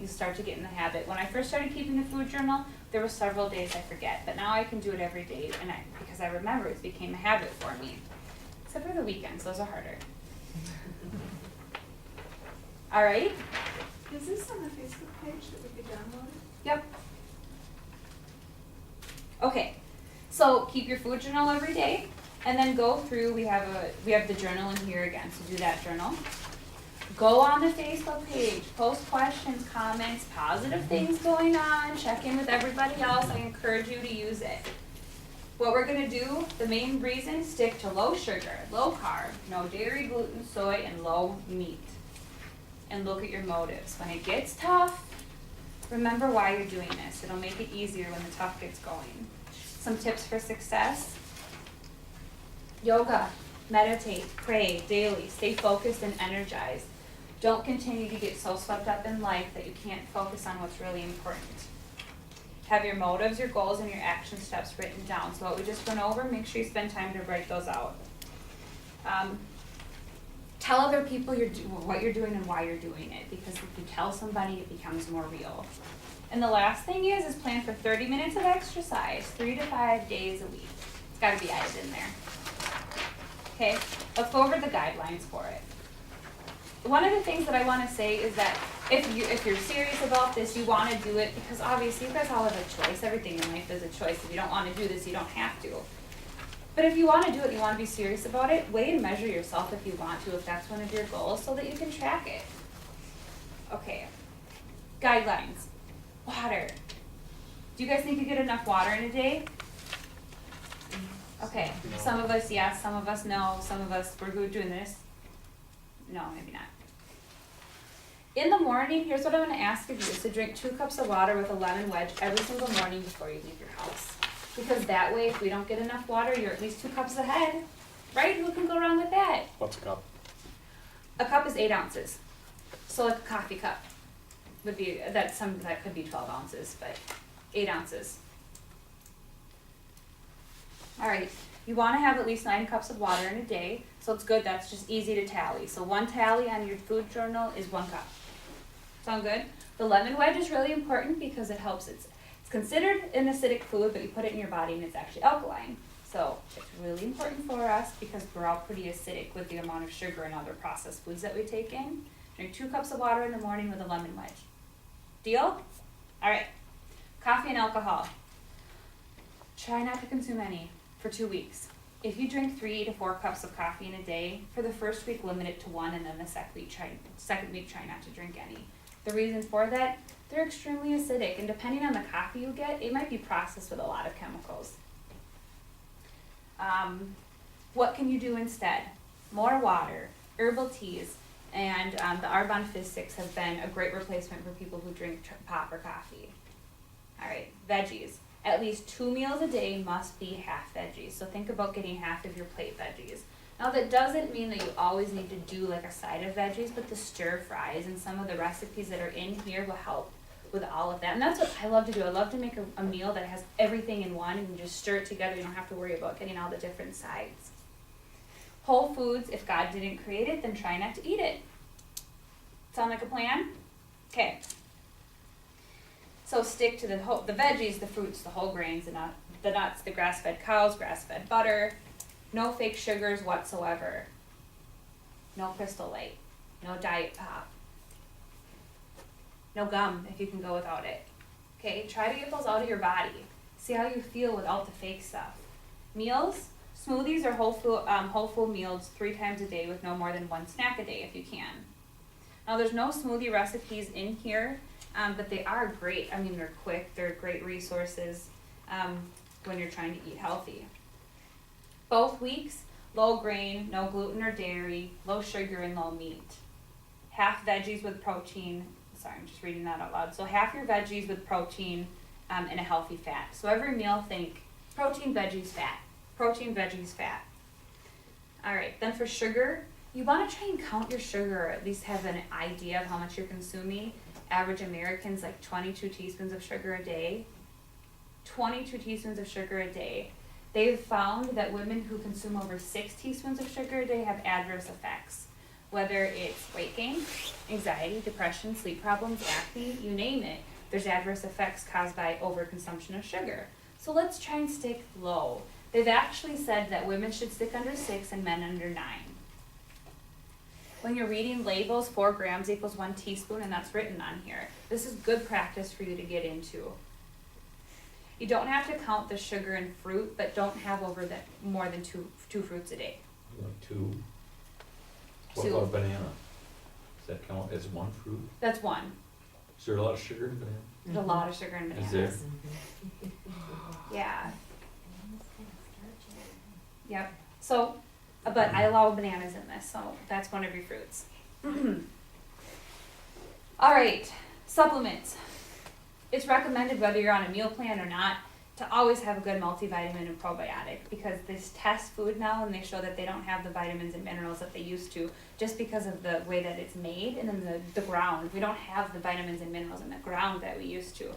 you start to get in the habit. When I first started keeping the food journal, there were several days I forget, but now I can do it every day, and because I remember it became a habit for me. Except for the weekends, those are harder. All right? Is this on the Facebook page that we could download it? Yep. Okay, so keep your food journal every day, and then go through, we have the journal in here again, so do that journal. Go on the Facebook page, post questions, comments, positive things going on, check in with everybody else. I encourage you to use it. What we're gonna do, the main reason, stick to low sugar, low carb, no dairy, gluten, soy, and low meat. And look at your motives. When it gets tough, remember why you're doing this. It'll make it easier when the tough gets going. Some tips for success. Yoga, meditate, pray daily, stay focused and energized. Don't continue to get so swept up in life that you can't focus on what's really important. Have your motives, your goals, and your action steps written down. So what we just went over, make sure you spend time to write those out. Tell other people what you're doing and why you're doing it, because if you tell somebody, it becomes more real. And the last thing is plan for 30 minutes of exercise, 3 to 5 days a week. It's gotta be added in there. Okay, let's go over the guidelines for it. One of the things that I wanna say is that if you're serious about this, you wanna do it, because obviously you guys all have a choice. Everything in life is a choice. If you don't wanna do this, you don't have to. But if you wanna do it, you wanna be serious about it, weigh and measure yourself if you want to, if that's one of your goals, so that you can track it. Okay, guidelines. Water. Do you guys think you get enough water in a day? Okay, No. some of us yes, some of us no, some of us we're good doing this. No, maybe not. In the morning, here's what I'm gonna ask of you, is to drink 2 cups of water with a lemon wedge every single morning before you leave your house. Because that way, if we don't get enough water, you're at least 2 cups ahead, right? Who can go wrong with that? What's a cup? A cup is 8 ounces. So like a coffee cup would be, that could be 12 ounces, but 8 ounces. All right, you wanna have at least 9 cups of water in a day, so it's good, that's just easy to tally. So 1 tally on your food journal is 1 cup. Sound good? The lemon wedge is really important because it helps, it's considered an acidic food, but you put it in your body and it's actually alkaline. So it's really important for us because we're all pretty acidic with the amount of sugar and other processed foods that we take in. Drink 2 cups of water in the morning with a lemon wedge. Deal? All right. Coffee and alcohol. Try not to consume any for 2 weeks. If you drink 3 to 4 cups of coffee in a day, for the first week limit it to 1, and then the second week try not to drink any. The reason for that, they're extremely acidic, and depending on the coffee you get, it might be processed with a lot of chemicals. What can you do instead? More water, herbal teas, and the Arbonne Fizz Sticks have been a great replacement for people who drink pop or coffee. All right, veggies. At least 2 meals a day must be half veggies. So think about getting half of your plate veggies. Now that doesn't mean that you always need to do like a side of veggies, but the stir fries and some of the recipes that are in here will help with all of that. And that's what I love to do. I love to make a meal that has everything in one and you just stir it together. You don't have to worry about getting all the different sides. Whole foods, if God didn't create it, then try not to eat it. Sound like a plan? Okay. So stick to the veggies, the fruits, the whole grains, the nuts, the grass-fed cows, grass-fed butter. No fake sugars whatsoever. No Crystal Light. No Diet Pop. No gum if you can go without it. Okay, try to get those out of your body. See how you feel without the fake stuff. Meals, smoothies or whole food meals 3 times a day with no more than 1 snack a day if you can. Now there's no smoothie recipes in here, but they are great. I mean, they're quick, they're great resources when you're trying to eat healthy. Both weeks, low grain, no gluten or dairy, low sugar and low meat. Half veggies with protein. Sorry, I'm just reading that out loud. So half your veggies with protein and a healthy fat. So every meal think protein, veggies, fat. Protein, veggies, fat. All right, then for sugar, you want to try and count your sugar or at least have an idea of how much you're consuming. Average Americans like 22 teaspoons of sugar a day. 22 teaspoons of sugar a day. They've found that women who consume over 6 teaspoons of sugar a day have adverse effects. whether it's weight gain, anxiety, depression, sleep problems, acne, you name it. There's adverse effects caused by overconsumption of sugar. So let's try and stick low. They've actually said that women should stick under 6 and men under 9. When you're reading labels, 4 grams equals 1 teaspoon, and that's written on here. This is good practice for you to get into. You don't have to count the sugar in fruit, but don't have more than two fruits a day. Like 2. What 2. about a banana? Does that count as 1 fruit? That's 1. Is there a lot of sugar in banana? There's a lot of sugar in bananas. Is there? Yeah. Yep. So, but I allow bananas in this, so that's one of your fruits. All right, supplements. It's recommended, whether you're on a meal plan or not, to always have a good multivitamin and probiotic, because they test food now and they show that they don't have the vitamins and minerals that they used to, just because of the way that it's made and then the ground. We don't have the vitamins and minerals in the ground that we used to.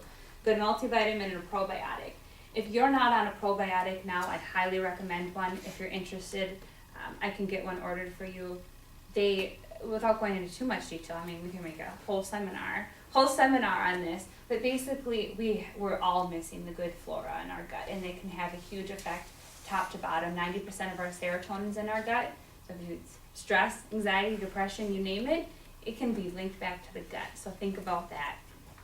Good multivitamin and a probiotic. If you're not on a probiotic now, I'd highly recommend one. If you're interested, I can get one ordered for you. They, without going into too much detail, I mean, we can make a whole seminar on this, but basically we're all missing the good flora in our gut, and they can have a huge effect top to bottom. 90% of our serotonin's in our gut, so if you stress, anxiety, depression, you name it, it can be linked back to the gut, so think about that.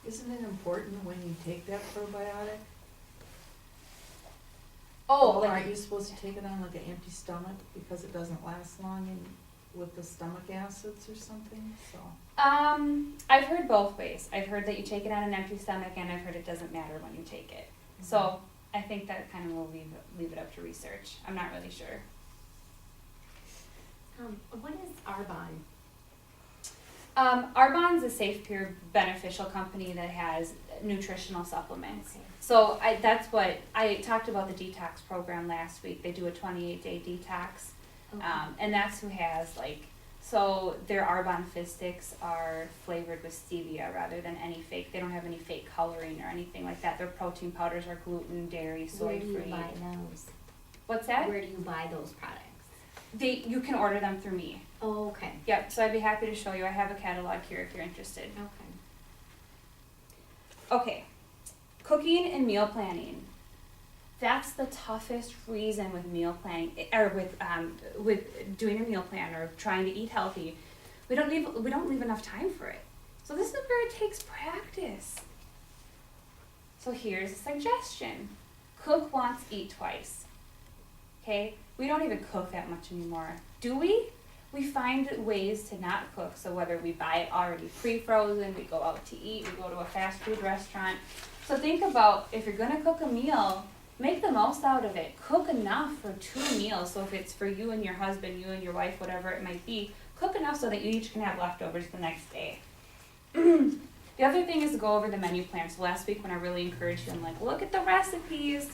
Isn't it important when you take that probiotic? Oh, Or like, aren't you supposed to take it on like an empty stomach because it doesn't last long with the stomach acids or something, so? I've heard both ways. I've heard that you take it on an empty stomach, and I've heard it doesn't matter when you take it. So I think that kind of will leave it up to research. I'm not really sure. What is Arbonne? Arbonne's a Safe Pure beneficial company that has nutritional supplements. Okay. So that's what I talked about, the detox program last week. They do a 28-day detox, Okay. and that's who has so their Arbonne Fizz Sticks are flavored with stevia rather than any fake. They don't have any fake coloring or anything like that. Their protein powders are gluten, dairy, soy Where do you free. buy those? What's that? Where do you buy those products? You can order them through me. Oh, okay. Yep. So I'd be happy to show you. I have a catalog here if you're interested. Okay. Okay, cooking and meal planning. That's the toughest reason with meal planning, or with doing a meal plan or trying to eat healthy. We don't leave enough time for it. So this is where it takes practice. So here's a suggestion: cook once, eat twice. Okay, we don't even cook that much anymore, do we? We find ways to not cook. So whether we buy it already pre-frozen, we go out to eat, we go to a fast food restaurant. So think about, if you're gonna cook a meal, make the most out of it. Cook enough for 2 meals. So if it's for you and your husband, you and your wife, whatever it might be, cook enough so that you each can have leftovers the next day. The other thing is to go over the menu plan. So last week when I really encouraged you, I'm like, look at the recipes.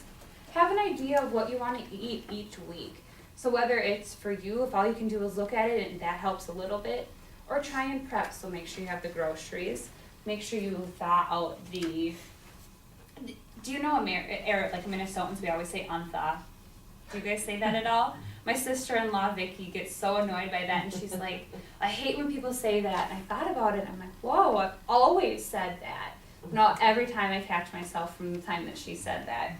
Have an idea of what you want to eat each week. So whether it's for you, if all you can do is look at it and that helps a little bit, or try and prep. So make sure you have the groceries. Make sure you thaw out the, do you know like Minnesotans, we always say unthaw. Do you guys say that at all? My sister-in-law, Vicky, gets so annoyed by that, and she's like, I hate when people say that. And I thought about it, and I'm like, whoa, I've always said that. No, every time I catch myself from the time that she said that.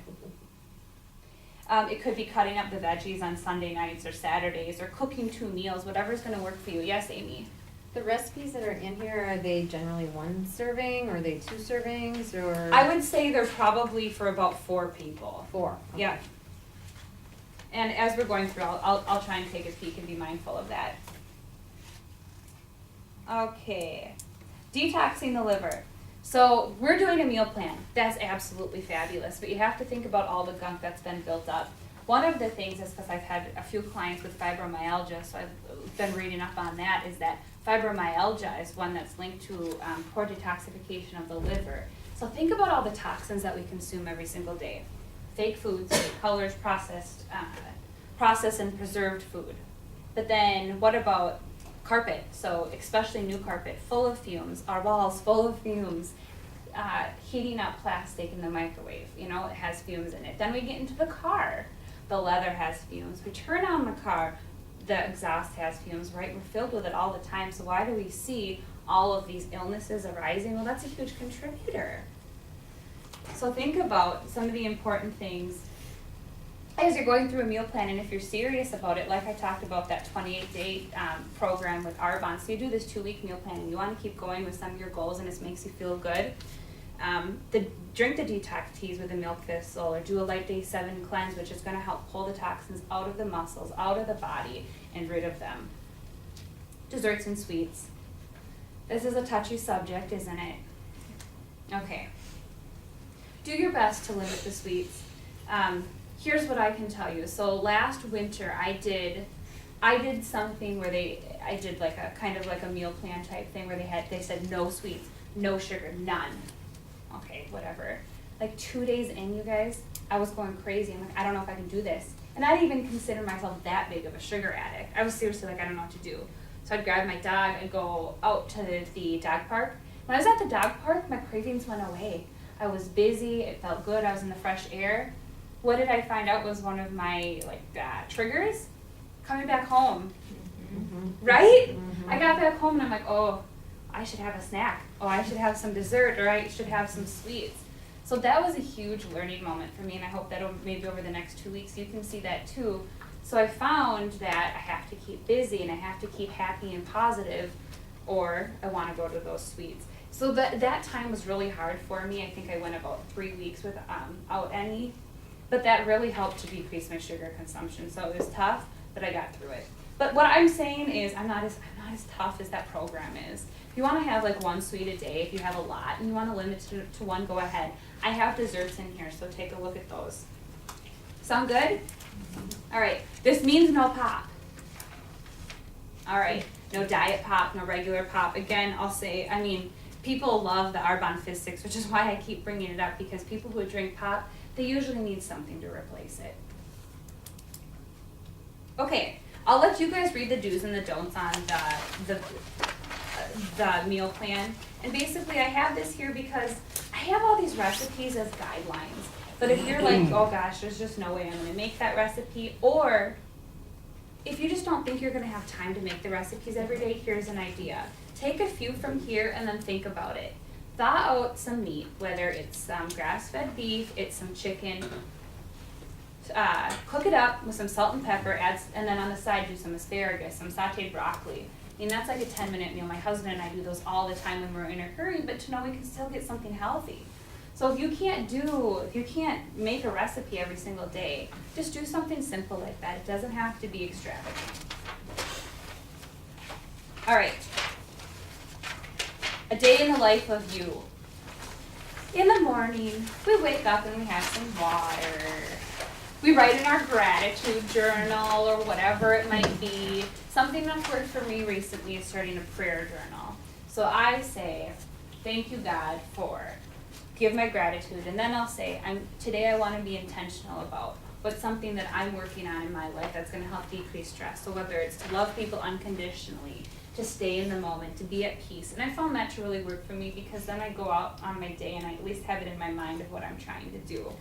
It could be cutting up the veggies on Sunday nights or Saturdays, or cooking 2 meals, whatever's gonna work for you. Yes, Amy? The recipes that are in here, are they generally 1 serving, or are they 2 servings, or? I would say they're probably for about 4 people. 4. Okay. Yeah. And as we're going through, I'll try and take a peek and be mindful of that. Okay, detoxing the liver. So we're doing a meal plan. That's absolutely fabulous, but you have to think about all the gunk that's been built up. One of the things is, because I've had a few clients with fibromyalgia, so I've been reading up on that, is that fibromyalgia is one that's linked to poor detoxification of the liver. So think about all the toxins that we consume every single day. Fake foods, fake colors, processed and preserved food. But then what about carpet? So especially new carpet, full of fumes, our walls full of fumes, heating up plastic in the microwave, it has fumes in it. Then we get into the car, the leather has fumes. We turn on the car, the exhaust has fumes, right? We're filled with it all the time, so why do we see all of these illnesses arising? Well, that's a huge contributor. So think about some of the important things as you're going through a meal plan, and if you're serious about it, like I talked about that 28-day program with Arbonne, so you do this 2-week meal plan and you want to keep going with some of your goals and it makes you feel good, drink the detox teas with a milk thistle, or do a light day 7 cleanse, which is going to help pull the toxins out of the muscles, out of the body, and rid of them. Desserts and sweets. This is a touchy subject, isn't it? Okay. Do your best to limit the sweets. Here's what I can tell you. So last winter I did something where I did like a kind of like a meal plan type thing where they said no sweets, no sugar, none. Okay, whatever. Like 2 days in, you guys, I was going crazy. I'm like, I don't know if I can do this. And I didn't even consider myself that big of a sugar addict. I was seriously like, I don't know what to do. So I'd grab my dog and go out to the dog park. When I was at the dog park, my cravings went away. I was busy, it felt good, I was in the fresh air. What did I find out was one of my triggers? Coming back home, right? I got back home and I'm like, oh, I should have a snack. Oh, I should have some dessert, or I should have some sweets. So that was a huge learning moment for me, and I hope that maybe over the next 2 weeks you can see that too. So I found that I have to keep busy and I have to keep happy and positive, or I want to go to those sweets. So that time was really hard for me. I think I went about 3 weeks without any. But that really helped to decrease my sugar consumption. So it was tough, but I got through it. But what I'm saying is I'm not as tough as that program is. If you want to have like 1 sweet a day, if you have a lot and you want to limit it to 1, go ahead. I have desserts in here, so take a look at those. Sound good? All right, this means no pop. All right, no diet pop, no regular pop. Again, I'll say, people love the Arbonne Fizz 6, which is why I keep bringing it up, because people who drink pop, they usually need something to replace it. Okay, I'll let you guys read the do's and the don'ts on the meal plan. And basically I have this here because I have all these recipes as guidelines. But if you're like, oh gosh, there's just no way I'm gonna make that recipe, or if you just don't think you're gonna have time to make the recipes every day, here's an idea. Take a few from here and then think about it. Thaw out some meat, whether it's some grass-fed beef, it's some chicken. Cook it up with some salt and pepper, and then on the side do some asparagus, some sauteed broccoli. That's like a 10-minute meal. My husband and I do those all the time when we're in a hurry, but to know we can still get something healthy. So if you can't make a recipe every single day, just do something simple like that. It doesn't have to be extravagant. All right. A day in the life of you. In the morning, we wake up and we have some water. We write in our gratitude journal or whatever it might be. Something that's worked for me recently is starting a prayer journal. So I say, thank you, God, for, give my gratitude, and then I'll say, today I want to be intentional about what's something that I'm working on in my life that's going to help decrease stress. So whether it's to love people unconditionally, to stay in the moment, to be at peace. And I found that to really work for me, because then I go out on my day and I at least have it in my mind of what I'm trying to do.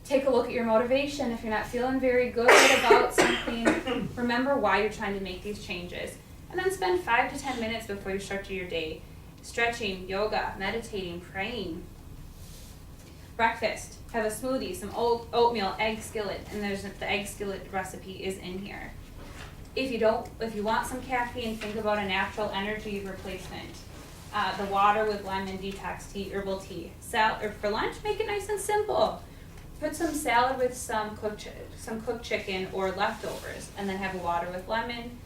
Take a look at your motivation. If you're not feeling very good about something, remember why you're trying to make these changes. And then spend 5 to 10 minutes before you start your day. Stretching, yoga, meditating, praying. Breakfast. Have a smoothie, some oatmeal, egg skillet, and the egg skillet recipe is in here. If you want some caffeine, think about a natural energy replacement. The water with lemon, detox tea, herbal tea. Or for lunch, make it nice and simple. Put some salad with some cooked chicken or leftovers, and then have a water with lemon.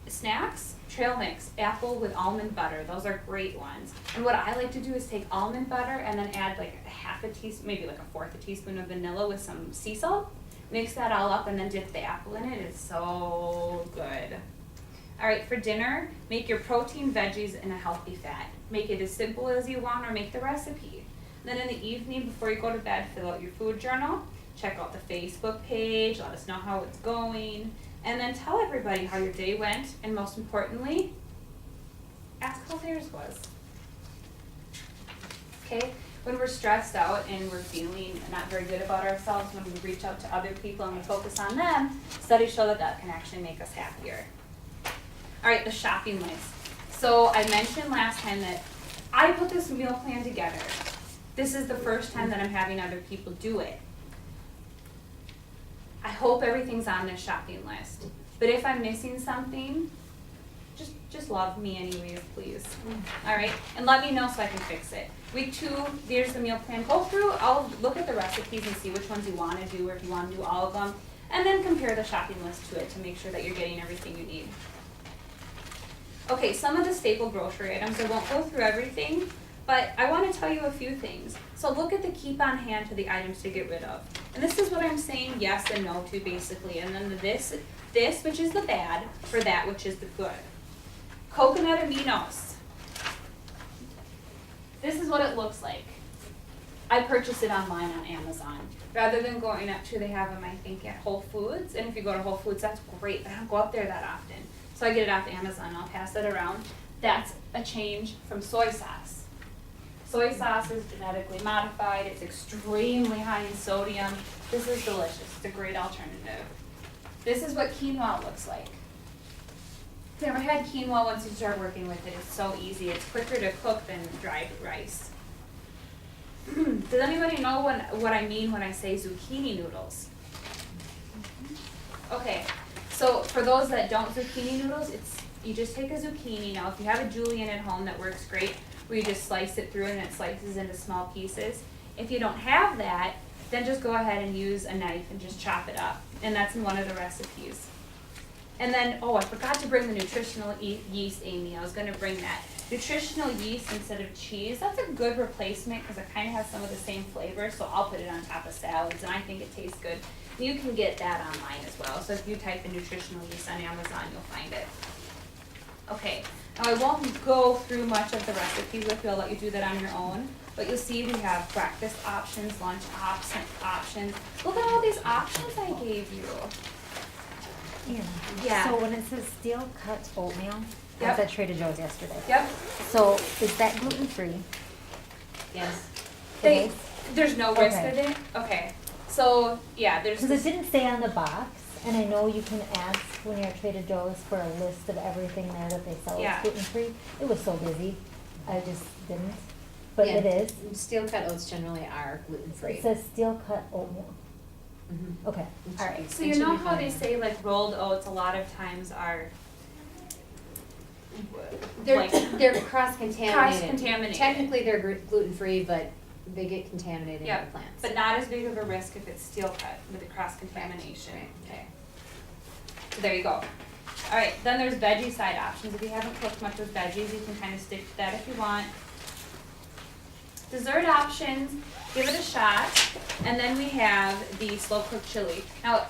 Snacks, trail mix, apple with almond butter. Those are great ones. And what I like to do is take almond butter and then add like a half a teaspoon, maybe like a 1/4 teaspoon of vanilla with some sea salt. Mix that all up and then dip the apple in it. It's so good. All right, for dinner, make your protein, veggies, and a healthy fat. Make it as simple as you want, or make the recipe. Then in the evening, before you go to bed, fill out your food journal. Check out the Facebook page. Let us know how it's going. And then tell everybody how your day went. And most importantly, ask how theirs was. Okay? when we're stressed out and we're feeling not very good about ourselves, when we reach out to other people and we focus on them, studies show that that can actually make us happier. All right, the shopping list. So I mentioned last time that I put this meal plan together. This is the first time that I'm having other people do it. I hope everything's on this shopping list. But if I'm missing something, just love me anyways, please. All right, and let me know so I can fix it. Week 2, there's the meal plan. Go through, I'll look at the recipes and see which ones you want to do, or if you want to do all of them, and then compare the shopping list to it to make sure that you're getting everything you need. Okay, some of the staple grocery items, I won't go through everything, but I want to tell you a few things. So look at the keep on hand to the items to get rid of. And this is what I'm saying yes and no to basically, and then this which is the bad for that which is the good. Coconut aminos. This is what it looks like. I purchased it online on Amazon. Rather than going up to, they have them, I think, at Whole Foods. And if you go to Whole Foods, that's great, but I don't go up there that often. So I get it off Amazon, I'll pass it around. That's a change from soy sauce. Soy sauce is genetically modified, it's extremely high in sodium. This is delicious, it's a great alternative. This is what quinoa looks like. If you ever had quinoa, once you start working with it, it's so easy. It's quicker to cook than dried rice. Does anybody know what I mean when I say zucchini noodles? Okay, so for those that don't zucchini noodles, you just take a zucchini. Now if you have a julienne at home, that works great, where you just slice it through and it slices into small pieces. If you don't have that, then just go ahead and use a knife and just chop it up. And that's in one of the recipes. And then, oh, I forgot to bring the nutritional yeast, Amy. I was going to bring that. Nutritional yeast instead of cheese, that's a good replacement because it kind of has some of the same flavor, so I'll put it on top of salads, and I think it tastes good. You can get that online as well, so if you type in nutritional yeast on Amazon, you'll find it. Okay, now I won't go through much of the recipe with you. I'll let you do that on your own. But you'll see we have breakfast options, lunch options. Look at all these options I gave you. Yeah. So when it says steel cut oatmeal, I Yep. was at Trader Joe's yesterday. Yep. So is that gluten free? Yes. There's no risk Okay. in it. Okay. So yeah, there's. Because it didn't say on the box, and I know you can ask when you're at Trader Joe's for a list of everything there that they sell Yeah. is gluten free. It was so busy, I just didn't. But Yeah. it is. Steel cut oats generally are gluten free. It says steel cut oatmeal. Okay, all right. So you know how they say like rolled oats a lot of times are They're, like they're cross-contaminated. cross-contaminated. Technically, they're gluten-free, but they get contaminated in Yep, the plants. but not as big of a risk if it's steel cut with the cross contamination. Right. Okay. So there you go. All right, then there's veggie side options. If you haven't cooked much with veggies, you can kind of stick to that if you want. Dessert options, give it a shot. And then we have the slow cooked chili. Now,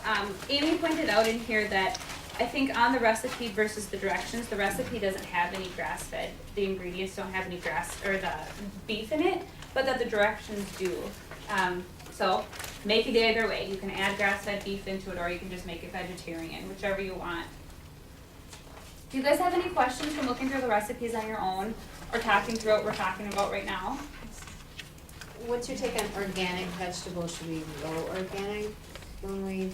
Amy pointed out in here that I think on the recipe versus the directions, the recipe doesn't have any grass fed. The ingredients don't have any grass or the beef in it, but that the directions do. So make it either way. You can add grass fed beef into it, or you can just make it vegetarian, whichever you want. Do you guys have any questions from looking through the recipes on your own or talking through what we're talking about right now? What's your take on organic vegetables? Should we go organic when we?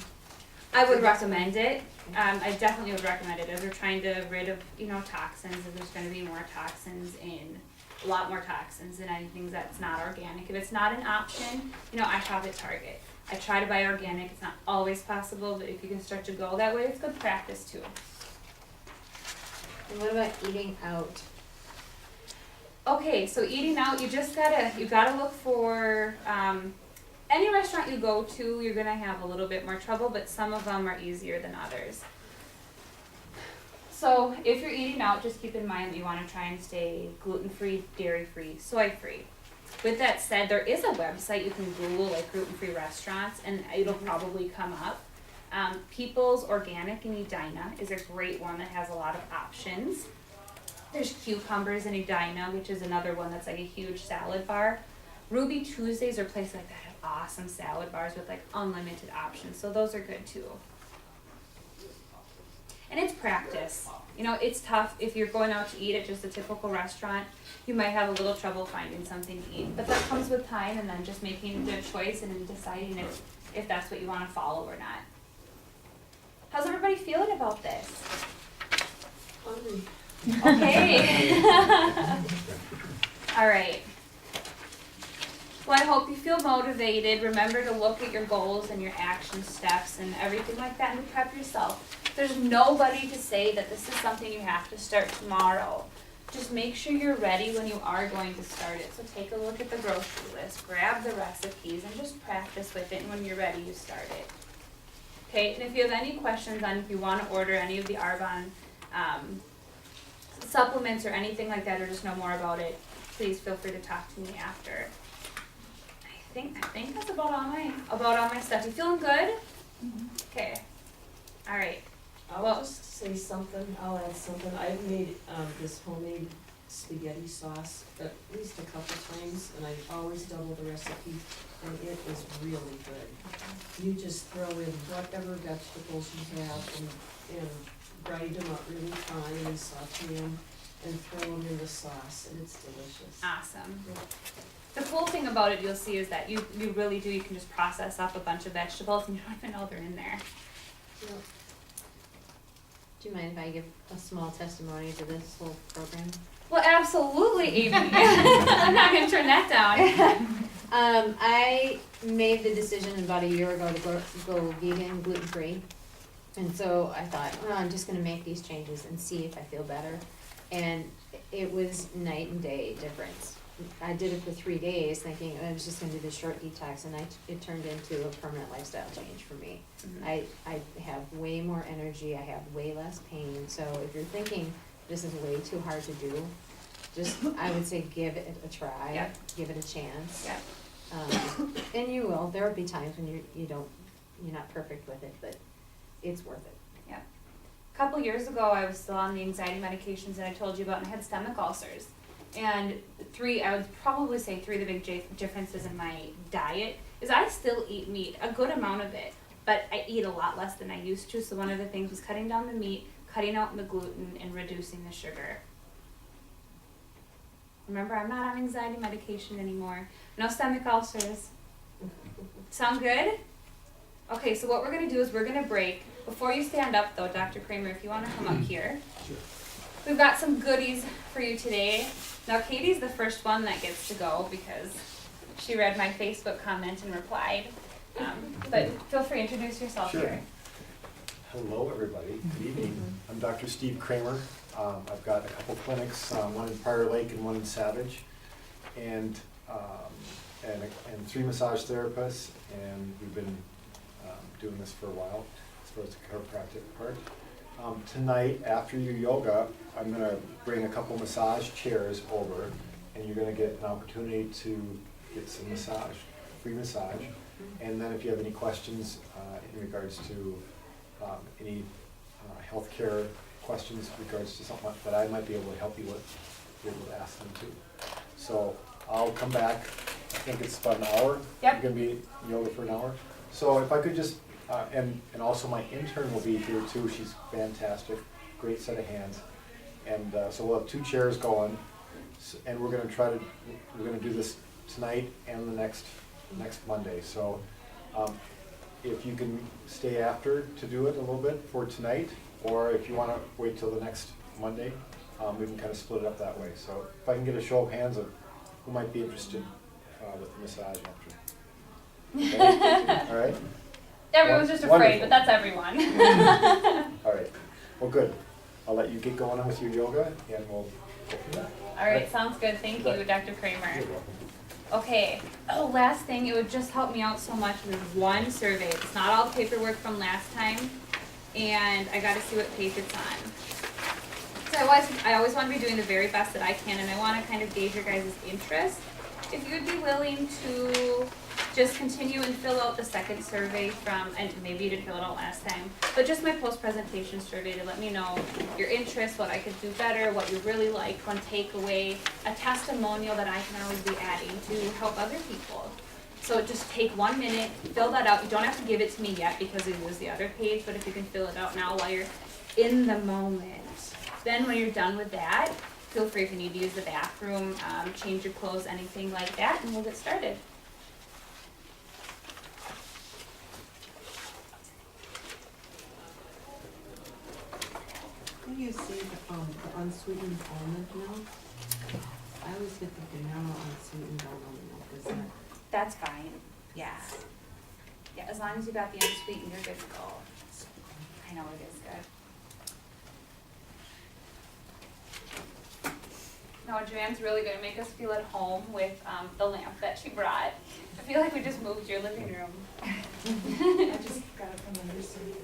I would recommend it. I definitely would recommend it as we're trying to rid of, toxins, and there's gonna be more toxins a lot more toxins in anything that's not organic. If it's not an option, I shop at Target. I try to buy organic. It's not always possible, but if you can start to go that way, it's good practice too. And what about eating out? Okay, so eating out, you gotta look for, any restaurant you go to, you're gonna have a little bit more trouble, but some of them are easier than others. So if you're eating out, just keep in mind that you wanna try and stay gluten-free, dairy-free, soy-free. With that said, there is a website you can Google, like gluten-free restaurants, and it'll probably come up. People's Organic in Edina is a great one that has a lot of options. There's Cucumbers in Edina, which is another one that's like a huge salad bar. Ruby Tuesdays or places like that have awesome salad bars with like unlimited options, so those are good too. And it's practice. You know, it's tough if you're going out to eat at just a typical restaurant. You might have a little trouble finding something to eat, but that comes with time and then just making a good choice and then deciding if that's what you want to follow or not. How's everybody feeling about this? Okay. All right. Well, I hope you feel motivated. Remember to look at your goals and your action steps and everything like that and prep yourself. There's nobody to say that this is something you have to start tomorrow. Just make sure you're ready when you are going to start it. So take a look at the grocery list, grab the recipes, and just practice with it. And when you're ready, you start it. Okay, and if you have any questions on if you want to order any of the Arbonne supplements or anything like that, or just know more about it, please feel free to talk to me after. I think that's about all my stuff. You feeling good? Okay. All right. I'll just say something, I'll add something. I've made this homemade spaghetti sauce at least a couple times, and I always double the recipe, and it is really good. You just throw in whatever vegetables you have and grind them up really fine and saute them and throw them in the sauce, and it's delicious. Awesome. The cool thing about it you'll see is that you really do, you can just process up a bunch of vegetables and you don't even know they're in there. Yep. Do you mind if I give a small testimony to this whole program? Well, absolutely, Amy. I'm not gonna turn that down. I made the decision about a year ago to go vegan, gluten-free. And so I thought, well, I'm just gonna make these changes and see if I feel better. And it was night and day difference. I did it for 3 days thinking I was just gonna do this short detox, and it turned into a permanent lifestyle change for me. I have way more energy, I have way less pain, so if you're thinking this is way too hard to do, just, I would say give it a try, Yep. give it a chance. Yep. And you will, there will be times when you're not perfect with it, but it's worth it. A couple years ago, I was still on the anxiety medications that I told you about, and I had stomach ulcers. And I would probably say three of the big differences in my diet is I still eat meat, a good amount of it, but I eat a lot less than I used to. So one of the things was cutting down the meat, cutting out the gluten, and reducing the sugar. Remember, I'm not on anxiety medication anymore. No stomach ulcers. Sound good? Okay, so what we're going to do is we're going to break. Before you stand up, though, Dr. Kramer, if you want to come up here. Sure. We've got some goodies for you today. Now, Katie's the first one that gets to go because she read my Facebook comment and replied. But feel free to introduce yourself Sure. here. Hello, everybody. Good evening. I'm Dr. Steve Kramer. I've got a couple clinics, one in Prior Lake and one in Savage, and 3 massage therapists. And we've been doing this for a while as far as the chiropractic part. Tonight, after your yoga, I'm going to bring a couple massage chairs over, and you're going to get an opportunity to get some massage, free massage. And then if you have any questions in regards to any healthcare questions in regards to something that I might be able to help you with, be able to ask them too. So I'll come back. I think it's about an hour. Yep. You're going to be yoga for an hour. So if I could just, and also my intern will be here too. She's fantastic, great set of hands. And so we'll have 2 chairs going, and we're going to do this tonight and the next Monday. So if you can stay after to do it a little bit for tonight, or if you want to wait till the next Monday, we can kind of split it up that way. So if I can get a show of hands of who might be interested with the massage after. Okay? All right? Everyone's just afraid, Wonderful. but that's everyone. All right. Well, good. I'll let you get going on with your yoga, and we'll go from there. All right, sounds good. Thank you, Dr. Kramer. You're welcome. Okay, last thing, it would just help me out so much with one survey. It's not all paperwork from last time, and I gotta see what page it's on. So I always want to be doing the very best that I can, and I want to kind of gauge your guys' interest. If you'd be willing to just continue and fill out the second survey and maybe you didn't fill it out last time, but just my post-presentation survey to let me know your interest, what I could do better, what you really liked, one takeaway, a testimonial that I can always be adding to help other people. So just take 1 minute, fill that out. You don't have to give it to me yet because it was the other page, but if you can fill it out now while you're in the moment. Then when you're done with that, feel free if you need to use the bathroom, change your clothes, anything like that, and we'll get started. When you say the unsweetened almond milk, I always get the banana unsweetened almond milk, is that? That's fine, yeah. Yeah, as long as you got the unsweetened, you're good to go. I know it is good. No, Joanne's really gonna make us feel at home with the lamp that she brought. I feel like we just moved your living room. I just got it from Anderson.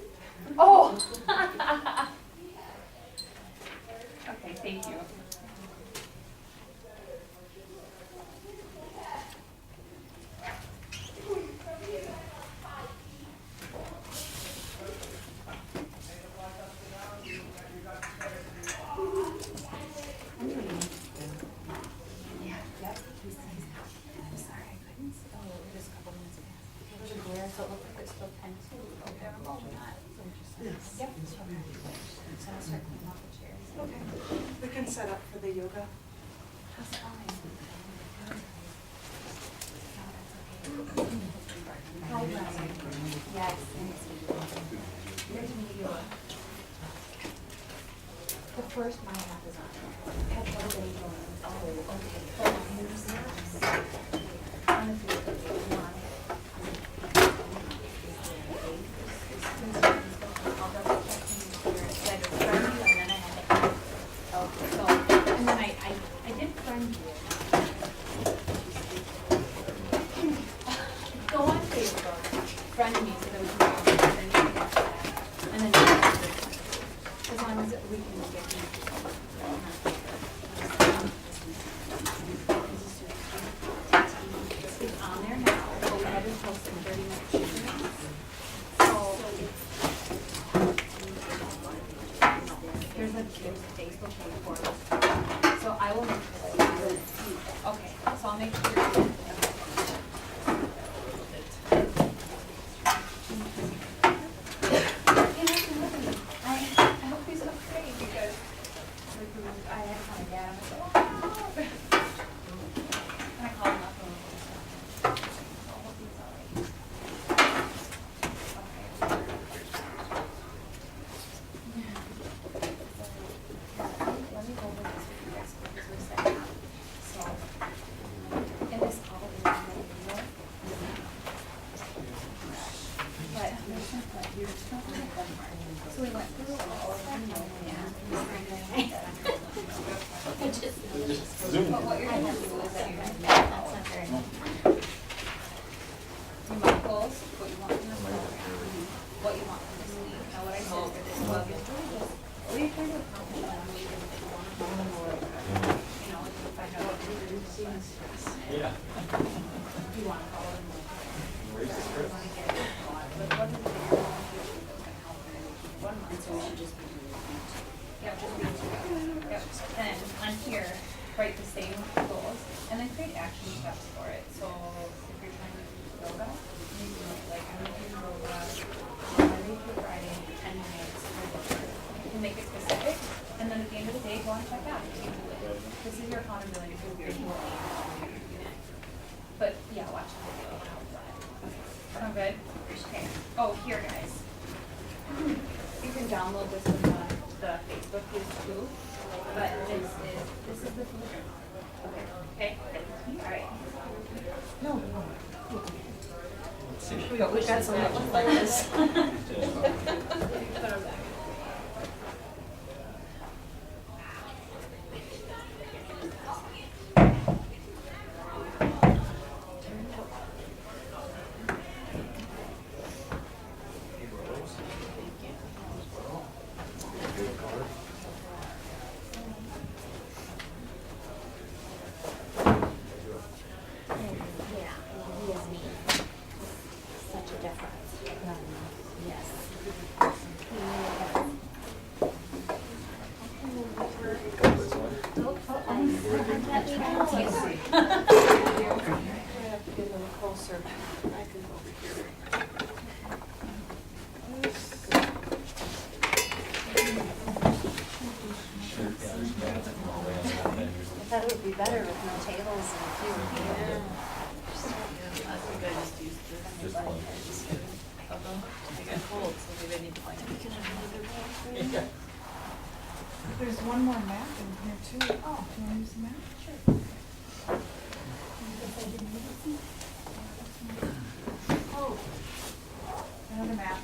Oh! Okay, thank you. I'm sorry, I couldn't see. Oh, just a couple minutes past. There's a glare, so it looked like it's still 10 too. Okay, well, not. Yes. Yep. So I'll start cleaning off the chairs. Okay, we can set up for the yoga. How's it going? Hi, Brian. Yes, nice to meet you. Nice to meet you. The first my app is on. Had one day going. Oh, okay. Hold on, here's snaps. On the field, one. I'll double check and make sure. I had to friend you and then I had to add. Okay, so, and then I did friend you. Go on Facebook, friend me so that we can go and then you can get that. And then you can do this one. As long as we can get you. It's on there now, but we haven't posted 30 minutes. So, there's a Facebook page for it. So I will make sure. Okay, so I'll make sure. I hope he's okay because I had my dad. I was like, oh. And I called him up and so I hope he's all right. Let me go over this with you guys because we're setting up. So, in this call, we have no video. But there's some like weird stuff in it. So we went through all of them. I just Zoom. But what you're gonna do is that you're gonna, that's not very helpful. Your mind goals, what you want from the program, what you want from this week. Now what I said for this was, what are you trying to accomplish in a week that you want to you know, if I know what you're doing. Yeah. If you want to follow them. Where's the script? Want to get it going. But what is it that you want to do that's gonna help you in 1 month? So we should just be doing it. Yep, just be doing it. Yep, then on here, write the same goals, and then create action steps for it. So if you're trying to do yoga, you can like, I'm gonna do yoga Monday through Friday, 10 minutes. You can make it specific, and then at the end of the day, go and check out. You do it. This is your accountability for your goal. But yeah, watch the video. Sound good? Okay. Oh, here, guys. You can download this from the Facebook page too. But this is the feature. Okay. All right. No. We've got some that look like this. Yeah, he is me. Such a difference. Yes. He has- Oh, I'm sorry. I have to get a little closer. I can go over here. Just one. There's one more map in here too. Oh, do you wanna use the map? Sure. Oh, another map.